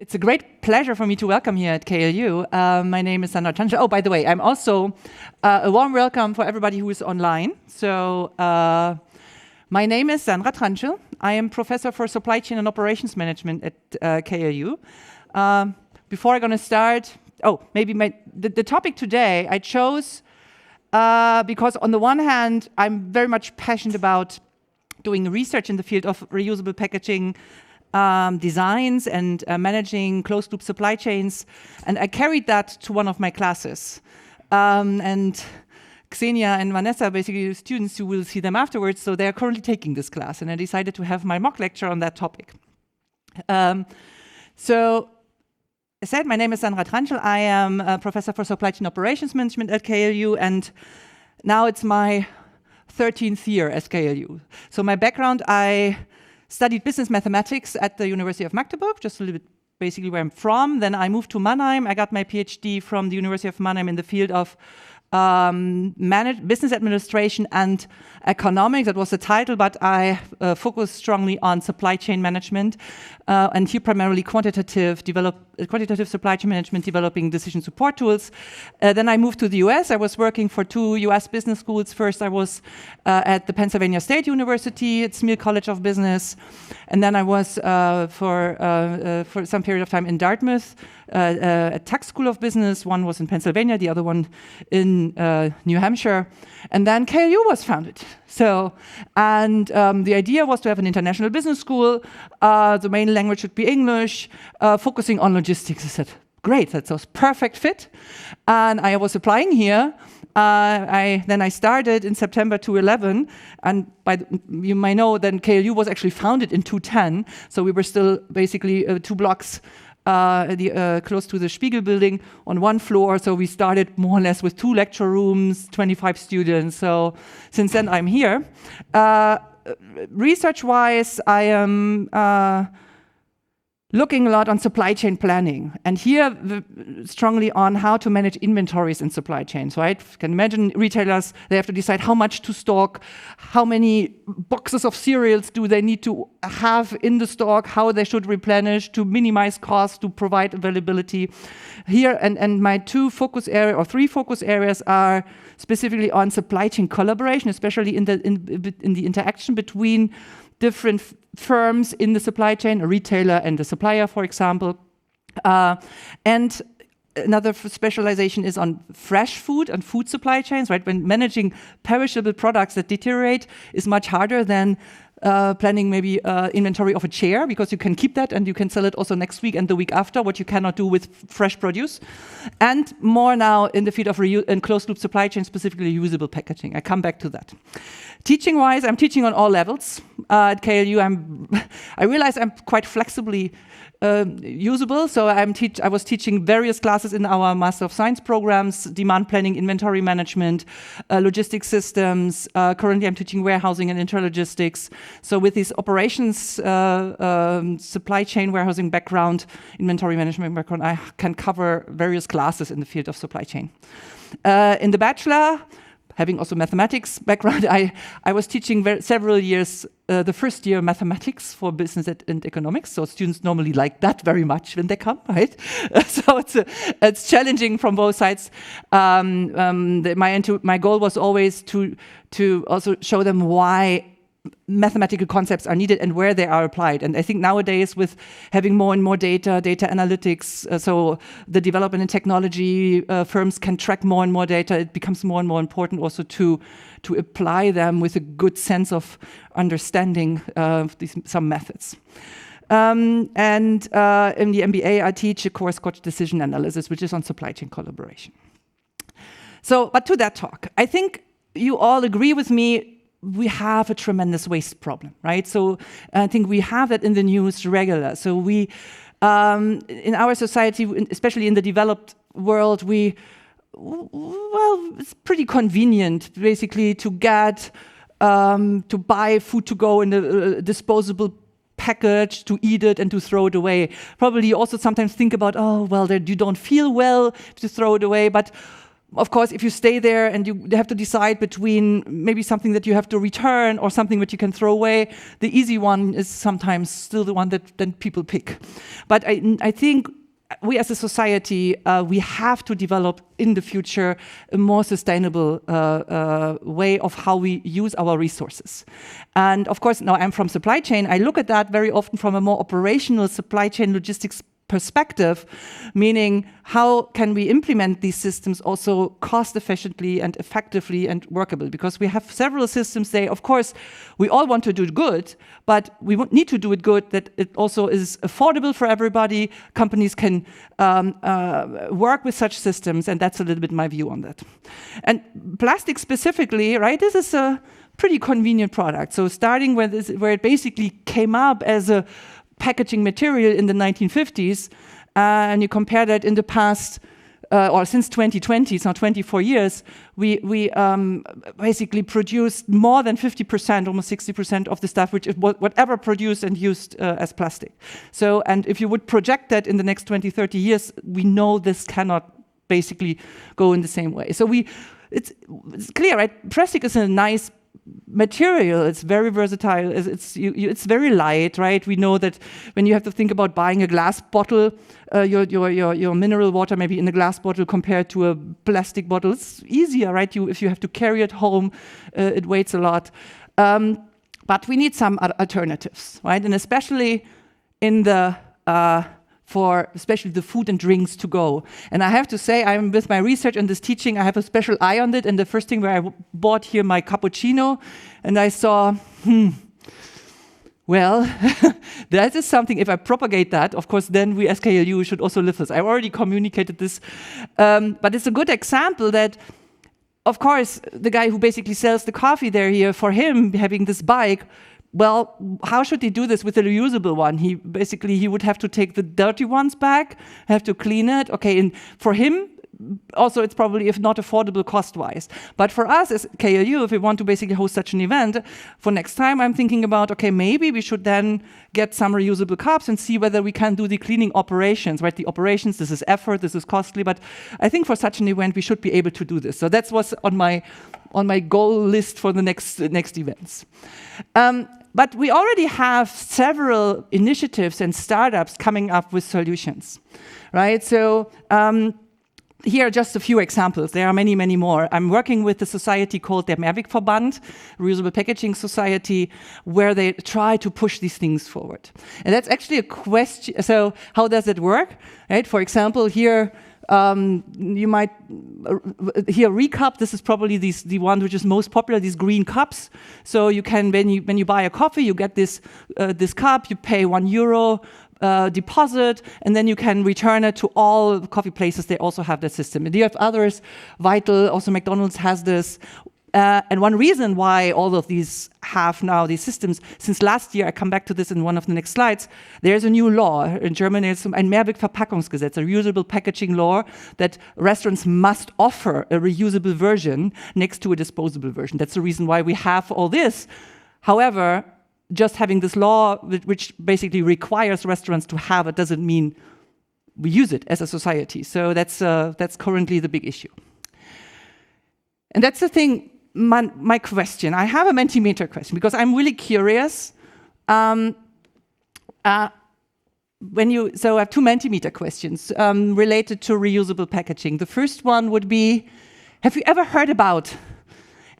It's a great pleasure for me to welcome here at KLU. My name is Sandra Transchel. Oh, by the way, I'm also a warm welcome for everybody who is online. So my name is Sandra Transchel. I am professor for supply chain and operations management at KLU. Before I'm going to start, the topic today I chose because on the one hand, I'm very much passionate about doing research in the field of reusable packaging, designs and managing closed-loop supply chains, and I carried that to one of my classes. And Xenia and Vanessa, basically the students, you will see them afterwards, so they are currently taking this class, and I decided to have my mock lecture on that topic. So, as I said, my name is Sandra Transchel. I am a professor for supply chain operations management at KLU, and now it's my 13th year at KLU. So my background, I studied business mathematics at the University of Magdeburg, just a little bit basically where I'm from. Then I moved to Mannheim. I got my PhD from the University of Mannheim in the field of business administration and economics. That was the title, but I focused strongly on supply chain management, and here primarily quantitative supply chain management, developing decision support tools. Then I moved to the US. I was working for 2 US business schools. First, I was at the Pennsylvania State University at Smeal College of Business, and then I was for some period of time in Dartmouth at Tech School of Business. One was in Pennsylvania, the other one in New Hampshire, and then KLU was founded. So, and the idea was to have an international business school. The main language should be English, focusing on logistics. I said, great, that's a perfect fit. And I was applying here. Then I started in September 2011, and you might know then KLU was actually founded in 2010. So we were still basically 2 blocks close to the Spiegel building on 1 floor. So we started more or less with 2 lecture rooms, 25 students. So since then I'm here. Research-wise, I am looking a lot on supply chain planning, and here strongly on how to manage inventories in supply chains, right? You can imagine retailers, they have to decide how much to stock, how many boxes of cereals do they need to have in the stock, how they should replenish to minimize costs, to provide availability. Here, and my 3 focus areas are specifically on supply chain collaboration, especially in the interaction between different firms in the supply chain, a retailer and a supplier, for example. And another specialization is on fresh food and food supply chains, right? When managing perishable products that deteriorate is much harder than planning maybe inventory of a chair, because you can keep that and you can sell it also next week and the week after, what you cannot do with fresh produce. And more now in the field of closed-loop supply chain, specifically reusable packaging. I come back to that. Teaching-wise, I'm teaching on all levels. At KLU, I realize I'm quite flexibly usable, so I was teaching various classes in our Master of Science programs, demand planning, inventory management, logistics systems. Currently, I'm teaching warehousing and intralogistics. So with this operations, supply chain warehousing background, inventory management background, I can cover various classes in the field of supply chain. In the bachelor, having also mathematics background, I was teaching several years, the first year mathematics for business and economics. So students normally like that very much when they come, right? So it's challenging from both sides. My goal was always to also show them why mathematical concepts are needed and where they are applied. And I think nowadays, with having more and more data analytics, so the development in technology, firms can track more and more data. It becomes more and more important also to apply them with a good sense of understanding some methods. And in the MBA, I teach a course called Decision Analysis, which is on supply chain collaboration. So, but to that talk, I think you all agree with me, we have a tremendous waste problem, right? So I think we have that in the news regular. So we, in our society, especially in the developed world, it's pretty convenient, basically, to buy food to go in a disposable package, to eat it and to throw it away. Probably you also sometimes think about, you don't feel well to throw it away, but of course, if you stay there and you have to decide between maybe something that you have to return or something that you can throw away, the easy one is sometimes still the one that then people pick. But I think we as a society, we have to develop in the future a more sustainable way of how we use our resources. And of course, now I'm from supply chain, I look at that very often from a more operational supply chain logistics perspective, meaning how can we implement these systems also cost efficiently and effectively and workable? Because we have several systems there. Of course, we all want to do it good, but we need to do it good that it also is affordable for everybody. Companies can work with such systems, and that's a little bit my view on that. And plastic specifically, right, this is a pretty convenient product. So starting where it basically came up as a packaging material in the 1950s, and you compare that in the past, or since 2020, it's now 24 years, we basically produced more than 50%, almost 60% of the stuff which is whatever produced and used as plastic. So, and if you would project that in the next 20, 30 years, we know this cannot basically go in the same way. So it's clear, right? Plastic is a nice material, it's very versatile, it's very light, right? We know that when you have to think about buying a glass bottle, your mineral water maybe in a glass bottle compared to a plastic bottle, it's easier, right? If you have to carry it home, it weighs a lot. But we need some alternatives, right? And especially in the for especially the food and drinks to go. And I have to say, I'm with my research and this teaching, I have a special eye on it. And the first thing where I bought here my cappuccino, and I saw, well, that is something, if I propagate that, of course, then we as KLU should also live this. I already communicated this, but it's a good example that, of course, the guy who basically sells the coffee there here, for him, having this bike, well, how should he do this with a reusable one? He would have to take the dirty ones back, have to clean it. Okay, and for him, also it's probably, if not affordable cost-wise. But for us as KLU, if we want to basically host such an event, for next time I'm thinking about, okay, maybe we should then get some reusable cups and see whether we can do the cleaning operations, right? The operations, this is effort, this is costly, but I think for such an event, we should be able to do this. So that's what's on my goal list for the next events. But we already have several initiatives and startups coming up with solutions, right? So here are just a few examples. There are many, many more. I'm working with a society called der Mehrwegverband, Reusable-Packaging Society, where they try to push these things forward. And that's actually a question. So how does it work? Right? For example, here, you might here recup. This is probably the one which is most popular. These green cups. So you can when you buy a coffee, you get this cup. You pay €1 deposit, and then you can return it to all coffee places. They also have that system. And you have others. Vital, also McDonald's has this. And one reason why all of these have now these systems, since last year, I come back to this in one of the next slides, there's a new law in Germany, it's ein Mehrwegverpackungsgesetz, a reusable packaging law, that restaurants must offer a reusable version next to a disposable version. That's the reason why we have all this. However, just having this law, which basically requires restaurants to have it, doesn't mean we use it as a society. So that's currently the big issue. And that's the thing. My question, I have a Mentimeter question because I'm really curious. So I have two Mentimeter questions related to reusable packaging. The first one would be, have you ever heard about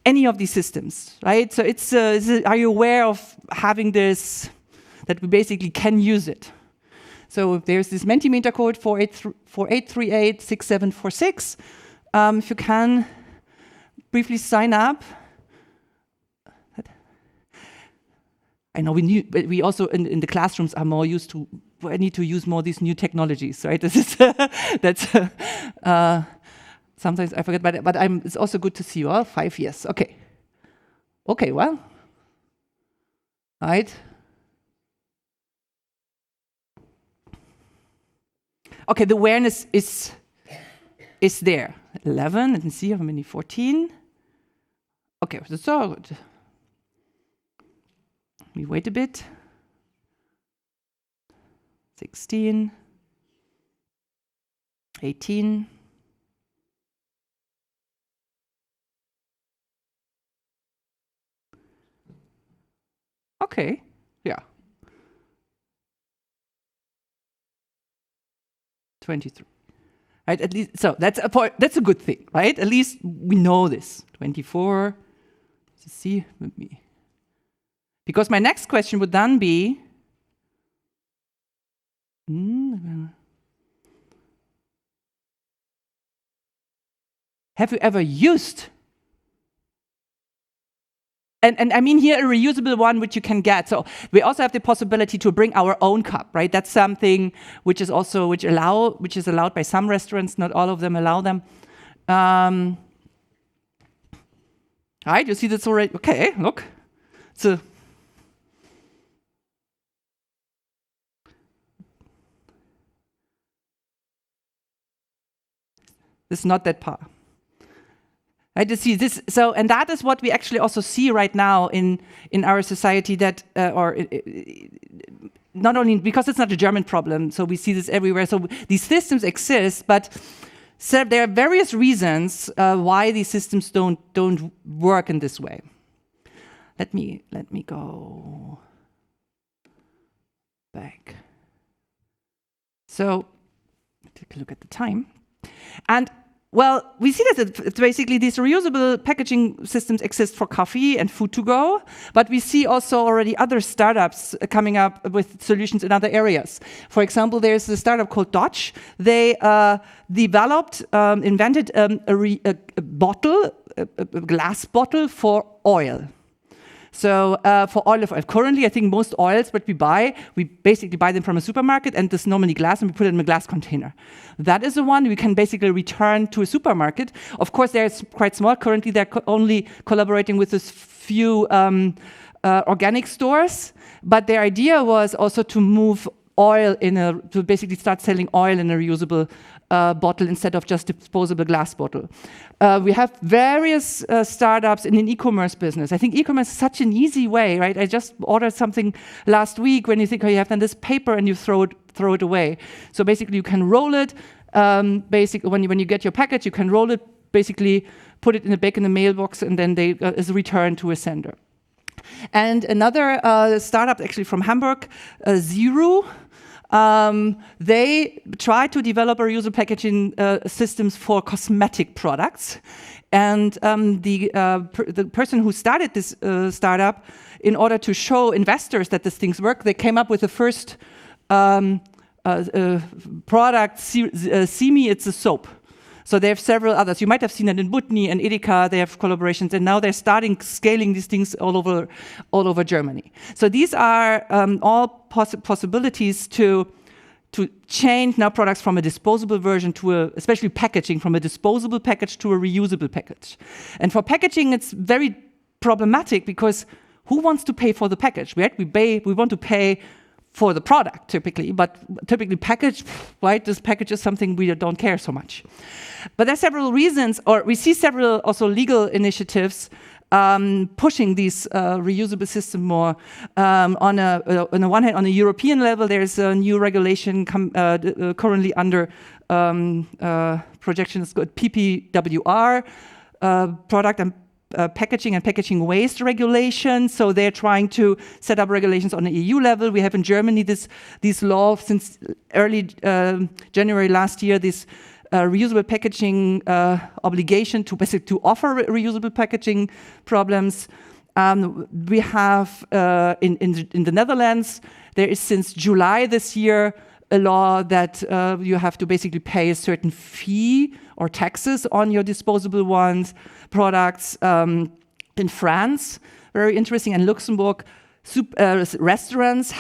any of these systems, right? So are you aware of having this, that we basically can use it? So there's this Mentimeter code 48386746. If you can briefly sign up. I know we also in the classrooms are more used to. I need to use more these new technologies, right? This is sometimes I forget, but it's also good to see you all. 5 years, okay. Okay, well, right. Okay, the awareness is there. 11, let me see how many. 14. Okay, that's all good. Let me wait a bit. 16, 18, Okay, yeah. 23. Right, at least, so that's a good thing, right? At least we know this. 24. Let's see with me. Because my next question would then be, have you ever used? And I mean here a reusable one which you can get. So we also have the possibility to bring our own cup, right? That's something which is also which is allowed by some restaurants. Not all of them allow them. Right, you see that's already okay. Look, so this is not that part. Right, you see this, so and that is what we actually also see right now in our society, that not only because it's not a German problem, so we see this everywhere. So these systems exist, but there are various reasons why these systems don't work in this way. Let me go back. So take a look at the time, and. Well, we see that basically these reusable packaging systems exist for coffee and food to go, but we see also already other startups coming up with solutions in other areas. For example, there's a startup called Dodge. They invented a glass bottle for oil. So for olive oil, currently I think most oils that we basically buy them from a supermarket, and this normally glass, and we put it in a glass container. That is the one we can basically return to a supermarket. Of course, they're quite small. Currently, they're only collaborating with this few organic stores. But their idea was also to move oil to basically start selling oil in a reusable bottle instead of just disposable glass bottle. We have various startups in an e-commerce business. I think e-commerce is such an easy way, right? I just ordered something last week when you think, oh, you have done this paper and you throw it away. So basically you can roll it. Basically, when you get your package, you can roll it, basically put it back in the mailbox, and then they is returned to a sender. And another startup actually from Hamburg, Zero, they try to develop reusable packaging systems for cosmetic products. And the person who started this startup, in order to show investors that these things work, they came up with the first product, Simi, it's a soap. So they have several others. You might have seen it in Butni and Edeka. They have collaborations, and now they're scaling these things all over Germany. So these are all possibilities to change now products from a disposable version to especially packaging, from a disposable package to a reusable package. And for packaging, it's very problematic because who wants to pay for the package? Right? We want to pay for the product typically, but typically package, right? This package is something we don't care so much. But there are several reasons, or we see several also legal initiatives pushing these reusable system more. On the one hand, on a European level, there's a new regulation currently under projection. It's called PPWR, product and packaging and packaging waste regulation. So they're trying to set up regulations on the EU level. We have in Germany this law since early January last year, this reusable packaging obligation to offer reusable packaging problems. We have in the Netherlands, there is since July this year a law that you have to basically pay a certain fee or taxes on your disposable products. In France, very interesting, and Luxembourg, restaurants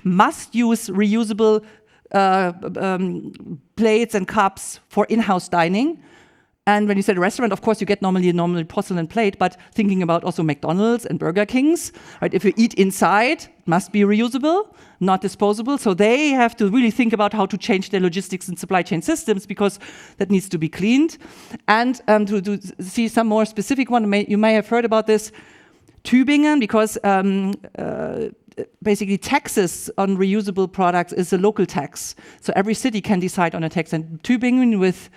must use reusable plates and cups for in-house dining. And when you say restaurant, of course, you get normally a normal porcelain plate, but thinking about also McDonald's and Burger King's, right? If you eat inside, it must be reusable, not disposable. So they have to really think about how to change their logistics and supply chain systems, because that needs to be cleaned. And to see some more specific one, you may have heard about this, Tübingen, because basically taxes on reusable products is a local tax. So every city can decide on a tax. And Tübingen, with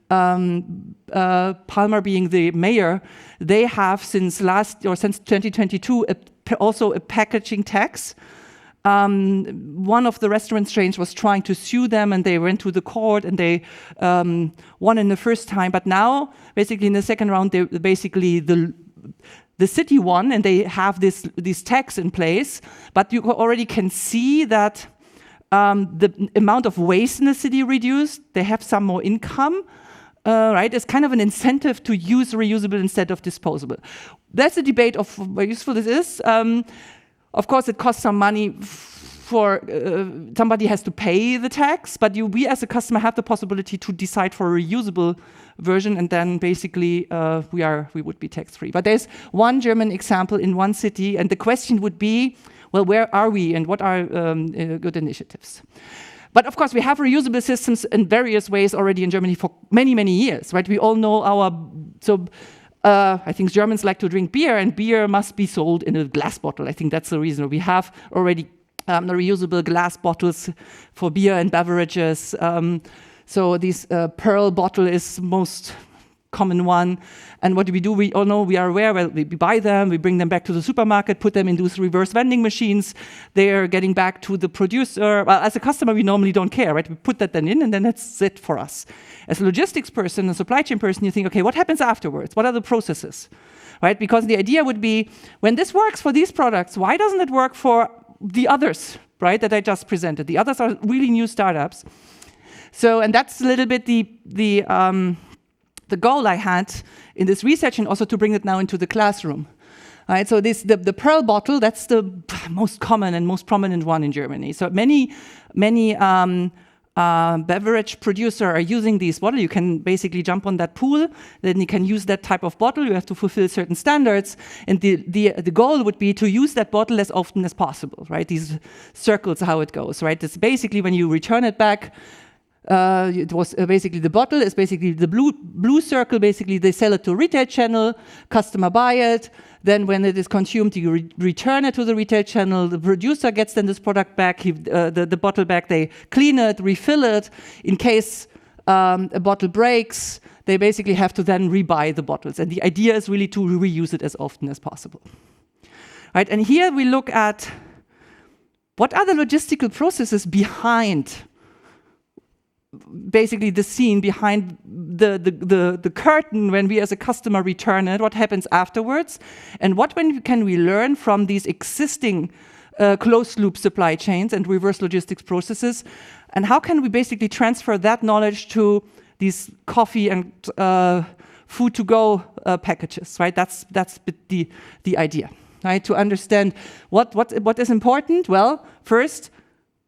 Palmer being the mayor, they have since 2022 also a packaging tax. One of the restaurant chains was trying to sue them, and they went to the court, and they won in the first time. But now, basically in the second round, the city won, and they have this tax in place. But you already can see that the amount of waste in the city reduced. They have some more income. Right, it's kind of an incentive to use reusable instead of disposable. That's a debate of how useful this is. Of course, it costs some money for somebody has to pay the tax, but we as a customer have the possibility to decide for a reusable version, and then basically we would be tax-free. But there's one German example in one city, and the question would be, well, where are we, and what are good initiatives? But of course, we have reusable systems in various ways already in Germany for many, many years, right? We all know I think Germans like to drink beer, and beer must be sold in a glass bottle. I think that's the reason. We have already the reusable glass bottles for beer and beverages. So this pearl bottle is most common one. And what do? We all know, we are aware, well, we buy them, we bring them back to the supermarket, put them in those reverse vending machines. They're getting back to the producer. Well, as a customer, we normally don't care, right? We put that then in, and then that's it for us. As a logistics person, a supply chain person, you think, okay, what happens afterwards? What are the processes, right? Because the idea would be, when this works for these products, why doesn't it work for the others, right, that I just presented? The others are really new startups. So, and that's a little bit the goal I had in this research, and also to bring it now into the classroom. Right, so the pearl bottle, that's the most common and most prominent one in Germany. So many beverage producers are using these bottles. You can basically jump on that pool, then you can use that type of bottle. You have to fulfill certain standards, and the goal would be to use that bottle as often as possible. Right, these circles, how it goes. Right, it's basically when you return it back. It was basically the bottle is basically the blue circle. Basically, they sell it to a retail channel, customer buy it. Then, when it is consumed, you return it to the retail channel. The producer gets then this product back, the bottle back. They clean it, refill it. In case a bottle breaks, they basically have to then rebuy the bottles. And the idea is really to reuse it as often as possible. Right? And here we look at what are the logistical processes behind basically the scene, behind the curtain when we as a customer return it, what happens afterwards, and what can we learn from these existing closed loop supply chains and reverse logistics processes, and how can we basically transfer that knowledge to these coffee and food to go packages, right? That's the idea, right? To understand what is important. Well, first,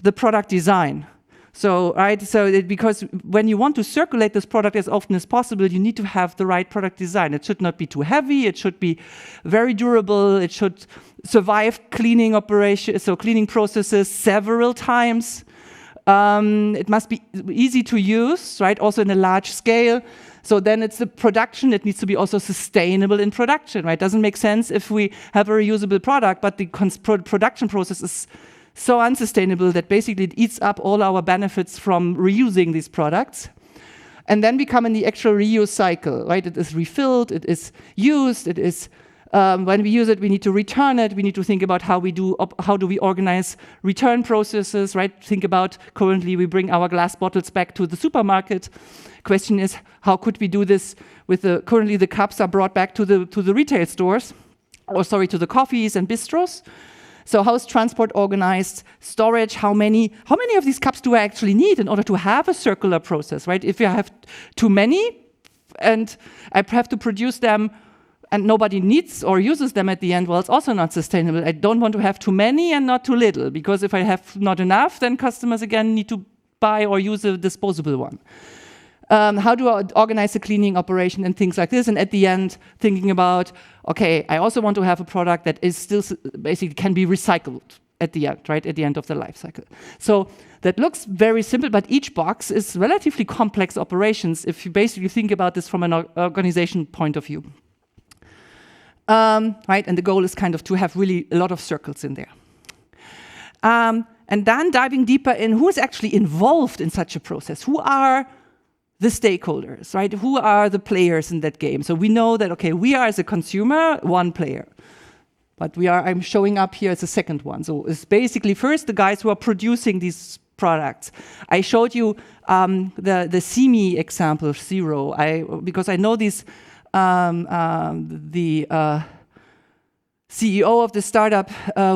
the product design. So, right, because when you want to circulate this product as often as possible, you need to have the right product design. It should not be too heavy. It should be very durable. It should survive cleaning operations, so cleaning processes several times. It must be easy to use, right? Also in a large scale. So then it's the production. It needs to be also sustainable in production, right? Doesn't make sense if we have a reusable product, but the production process is so unsustainable that basically it eats up all our benefits from reusing these products. And then we come in the actual reuse cycle, right? It is refilled, it is used, it is, when we use it, we need to return it, we need to think about how do we organize return processes, right? Think about currently we bring our glass bottles back to the supermarket. Question is, how could we do this with currently the cups are brought back to the retail stores, to the coffees and bistros. So how is transport organized? Storage, how many of these cups do I actually need in order to have a circular process, right? If you have too many and I have to produce them and nobody needs or uses them at the end, well, it's also not sustainable. I don't want to have too many and not too little, because if I have not enough, then customers again need to buy or use a disposable one. How do I organize the cleaning operation and things like this? And at the end, thinking about, okay, I also want to have a product that is still basically can be recycled at the end, right? At the end of the life cycle. So that looks very simple, but each box is relatively complex operations if you basically think about this from an organization point of view. Right? And the goal is kind of to have really a lot of circles in there. And then diving deeper in who is actually involved in such a process. Who are the stakeholders, right? Who are the players in that game? So we know that, okay, we are as a consumer, one player. But I'm showing up here as a second one. So it's basically first the guys who are producing these products. I showed you the CME example, Zero, because I know this, the CEO of the startup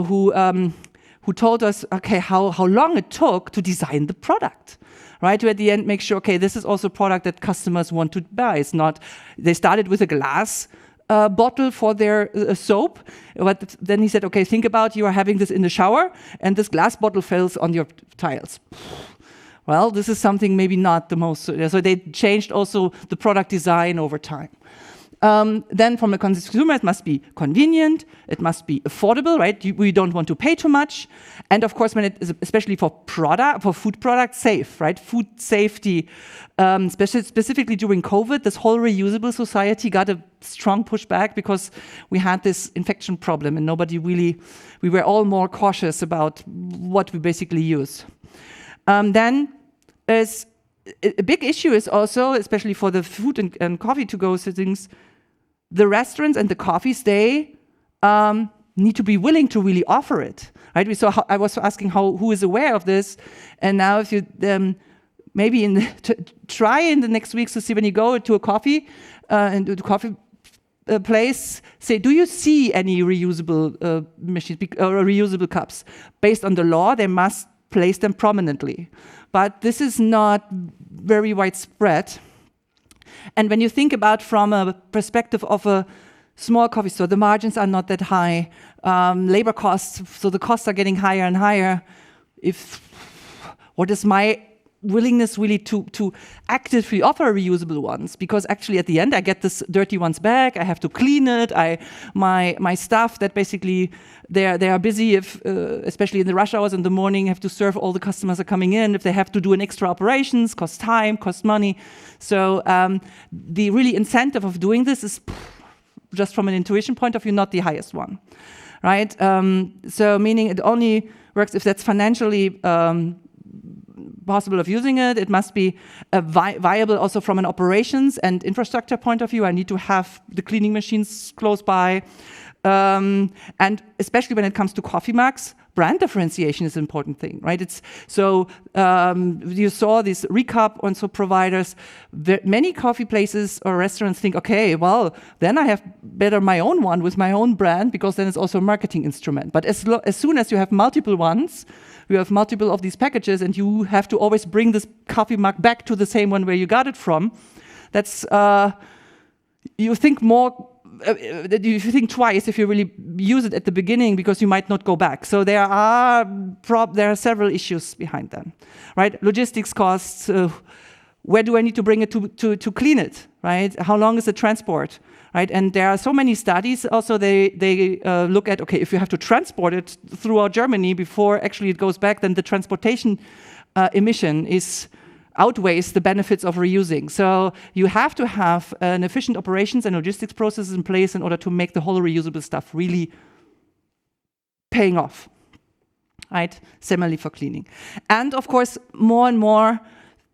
who told us, okay, how long it took to design the product. Right, to at the end make sure, okay, this is also a product that customers want to buy. It's not, they started with a glass bottle for their soap, but then he said, okay, think about you are having this in the shower and this glass bottle falls on your tiles. Well, this is something maybe not the most, so they changed also the product design over time. Then from a consumer, it must be convenient, it must be affordable, right? We don't want to pay too much. And of course, when it is, especially for food products, safe, right? Food safety, specifically during COVID, this whole reusable society got a strong pushback because we had this infection problem and we were all more cautious about what we basically use. Then there's a big issue is also, especially for the food and coffee to-go things, the restaurants and the coffees, they need to be willing to really offer it, right? We saw. I was asking who is aware of this, and now if you maybe try in the next weeks to see when you go to a coffee into the coffee place, say, do you see any reusable machines or reusable cups? Based on the law, they must place them prominently, but this is not very widespread. And when you think about from a perspective of a small coffee store, the margins are not that high. Labor costs, so the costs are getting higher and higher. What is my willingness really to actively offer reusable ones? Because actually at the end I get this dirty ones back, I have to clean it, my staff that basically they are busy if especially in the rush hours in the morning, have to serve all the customers are coming in. If they have to do an extra operations, cost time, cost money. So the really incentive of doing this is just from an intuition point of view not the highest one, right? So meaning it only works if that's financially possible of using it. It must be viable also from an operations and infrastructure point of view. I need to have the cleaning machines close by. And especially when it comes to coffee mugs, brand differentiation is an important thing, right? You saw these recap and so providers. Many coffee places or restaurants think, okay, well, then I have better my own one with my own brand because then it's also a marketing instrument. But as soon as you have multiple ones, you have multiple of these packages and you have to always bring this coffee mug back to the same one where you got it from. That's, you think more, you think twice if you really use it at the beginning because you might not go back. So there are several issues behind them, right? Logistics costs, where do I need to bring it to clean it, right? How long is the transport, right? And there are so many studies also they look at, okay, if you have to transport it throughout Germany before actually it goes back, then the transportation emission outweighs the benefits of reusing. So you have to have an efficient operations and logistics processes in place in order to make the whole reusable stuff really paying off, right? Similarly for cleaning. And of course, more and more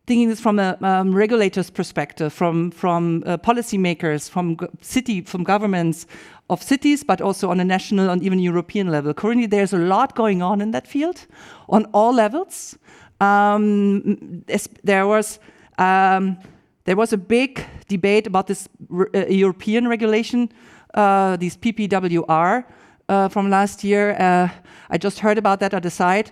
thinking this from a regulator's perspective, from policymakers, from governments of cities, but also on a national and even European level. Currently, there's a lot going on in that field on all levels. There was a big debate about this European regulation, these PPWR from last year. I just heard about that at the side.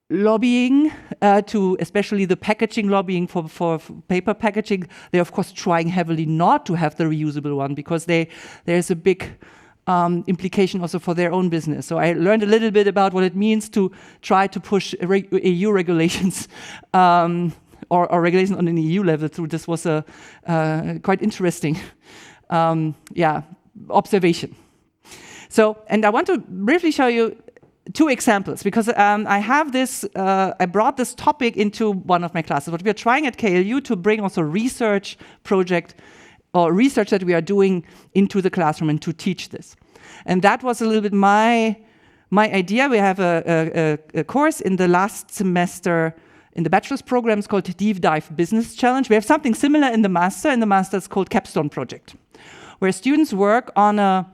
Lobbying to, especially the packaging lobbying for paper packaging, they're of course trying heavily not to have the reusable one because there's a big implication also for their own business. So I learned a little bit about what it means to try to push EU regulations or regulation on an EU level through. This was a quite interesting observation. So, and I want to briefly show you two examples because I brought this topic into one of my classes. What we are trying at KLU to bring also research project or research that we are doing into the classroom and to teach this. And that was a little bit my idea. We have a course in the last semester in the bachelor's program. It's called Deep Dive Business Challenge. We have something similar in the master. In the master, it's called Capstone Project, where students work on a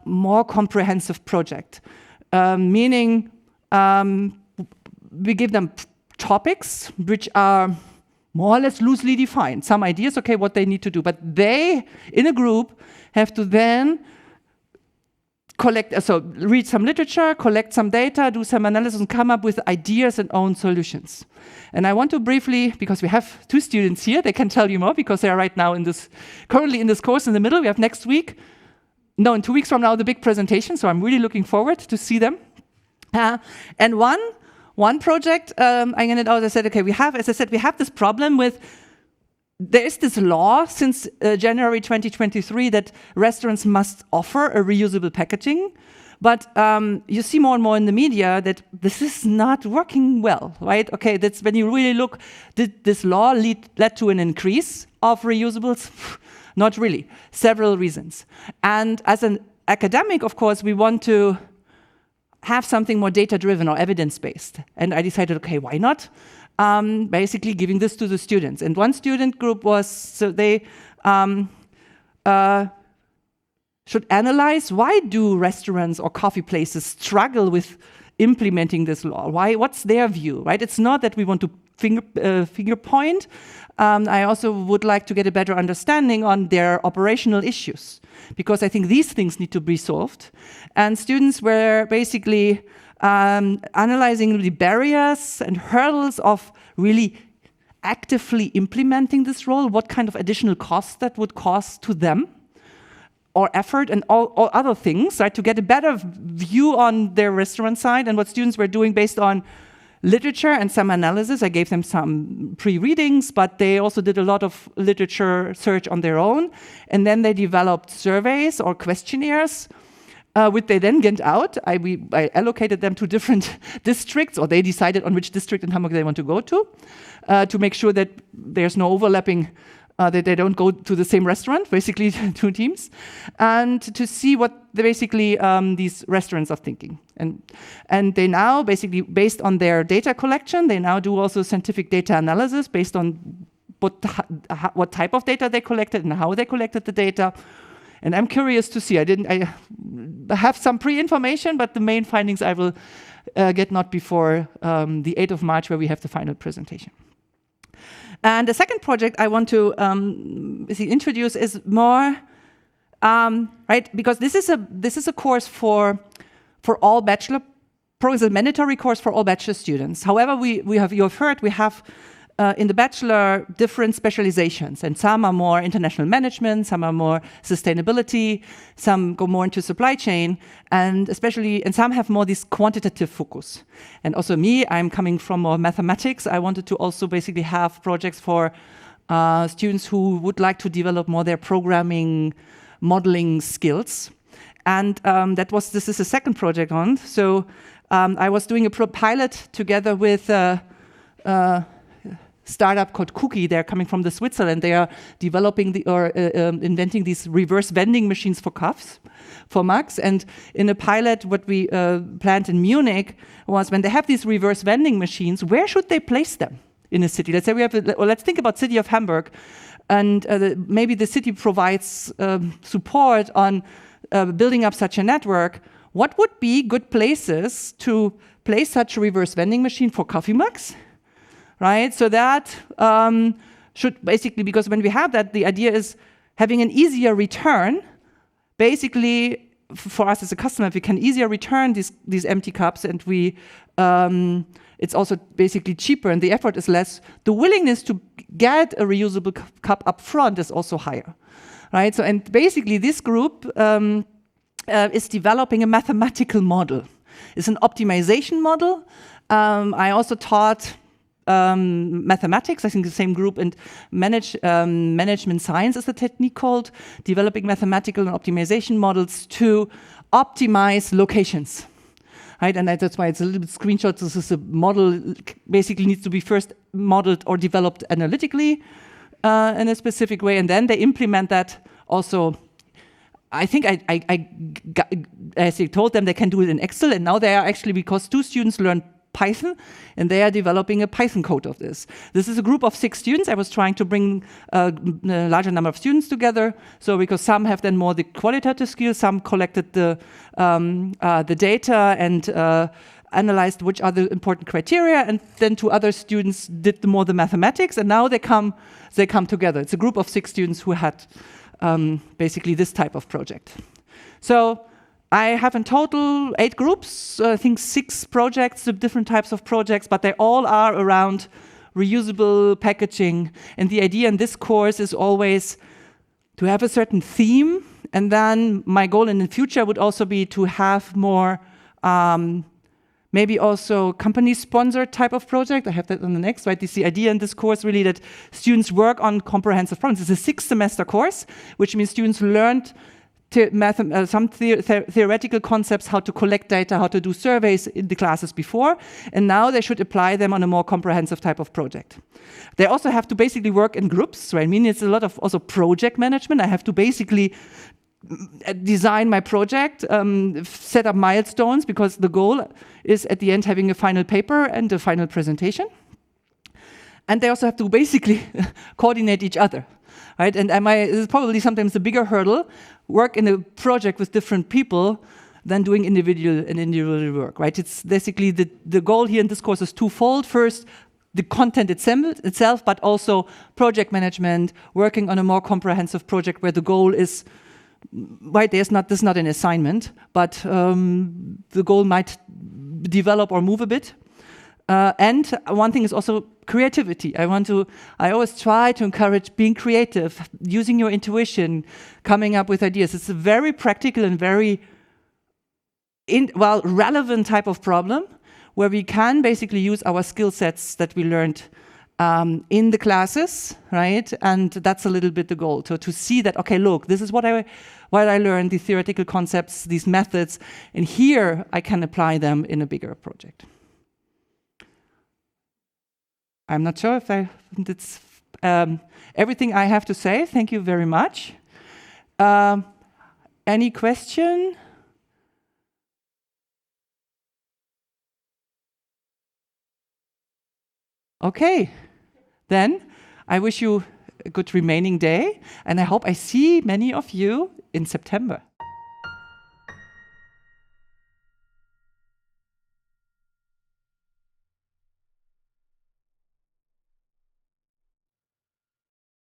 more comprehensive project, meaning we give them topics which are more or less loosely defined. Some ideas, okay, what they need to do, but they, in a group, have to then read some literature, collect some data, do some analysis, and come up with ideas and own solutions. And I want to briefly, because we have 2 students here, they can tell you more because they are right now currently in this course in the middle. We have next week, in 2 weeks from now, the big presentation, so I'm really looking forward to see them. And one project, I ended out, I said, okay, we have this problem with, there is this law since January 2023 that restaurants must offer a reusable packaging, but you see more and more in the media that this is not working well, right? Okay, that's when you really look, did this law led to an increase of reusables? Not really, several reasons. And as an academic, of course, we want to have something more data-driven or evidence-based. And I decided, okay, why not? Basically giving this to the students. And one student group was, so they should analyze, why do restaurants or coffee places struggle with implementing this law? What's their view, right? It's not that we want to finger point. I also would like to get a better understanding on their operational issues, because I think these things need to be solved. And students were basically analyzing the barriers and hurdles of really actively implementing this role, what kind of additional costs that would cause to them, or effort and all other things, right, to get a better view on their restaurant side and what students were doing based on literature and some analysis. I gave them some pre-readings, but they also did a lot of literature search on their own. And then they developed surveys or questionnaires, which they then get out. I allocated them to different districts, or they decided on which district in Hamburg they want to go to make sure that there's no overlapping, that they don't go to the same restaurant, basically 2 teams, and to see what these restaurants are thinking. And they now, basically, based on their data collection, they now do also scientific data analysis based on what type of data they collected and how they collected the data. And I'm curious to see. I have some pre-information, but the main findings I will get not before the 8th of March, where we have the final presentation. And the second project I want to introduce is more, right? Because this is a course for all bachelor programs, a mandatory course for all bachelor students. However, you have heard we have in the bachelor different specializations, and some are more international management, some are more sustainability, some go more into supply chain, and some have more this quantitative focus. And also me, I'm coming from more mathematics. I wanted to also basically have projects for students who would like to develop more their programming, modeling skills. And this is the second project on. So I was doing a pilot together with startup called Cookie. They're coming from Switzerland. They are developing inventing these reverse vending machines for cups, for mugs. And in a pilot, what we planned in Munich was, when they have these reverse vending machines, where should they place them in a city? Let's say let's think about city of Hamburg, and maybe the city provides support on building up such a network. What would be good places to place such a reverse vending machine for coffee mugs? Right, so that should basically, because when we have that, the idea is having an easier return. Basically, for us as a customer, we can easier return these empty cups, and it's also basically cheaper, and the effort is less. The willingness to get a reusable cup up front is also higher, right? So, and basically, this group is developing a mathematical model. It's an optimization model. I also taught mathematics, I think the same group, and management science is the technique called, developing mathematical and optimization models to optimize locations. Right, and that's why it's a little bit screenshot. This is a model, basically needs to be first modeled or developed analytically in a specific way, and then they implement that also. I think I told them they can do it in Excel, and now they are actually, because 2 students learn Python, and they are developing a Python code of this. This is a group of 6 students. I was trying to bring a larger number of students together, so because some have then more the qualitative skills, some collected the data and analyzed which are the important criteria, and then 2 other students did more the mathematics, and now they come together. It's a group of 6 students who had basically this type of project. So I have in total 8 groups, I think 6 projects, different types of projects, but they all are around reusable packaging. And the idea in this course is always to have a certain theme, and then my goal in the future would also be to have more maybe also company-sponsored type of project. I have that on the next, right? This is the idea in this course really that students work on comprehensive problems. It's a 6-semester course, which means students learned some theoretical concepts, how to collect data, how to do surveys in the classes before, and now they should apply them on a more comprehensive type of project. They also have to basically work in groups, right? I mean, it's a lot of also project management. I have to basically design my project, set up milestones, because the goal is at the end having a final paper and a final presentation. And they also have to basically coordinate each other. Right? And this is probably sometimes the bigger hurdle, work in a project with different people than doing individual work, right? It's basically the goal here in this course is twofold. First, the content itself, but also project management, working on a more comprehensive project where the goal is, right, this is not an assignment, but the goal might develop or move a bit. And one thing is also creativity. I always try to encourage being creative, using your intuition, coming up with ideas. It's a very practical and very relevant type of problem where we can basically use our skill sets that we learned in the classes, right? And that's a little bit the goal, to see that, okay, look, this is what I learned, the theoretical concepts, these methods, and here I can apply them in a bigger project. I'm not sure if that's everything I have to say. Thank you very much. Any question? Okay, then I wish you a good remaining day, and I hope I see many of you in September.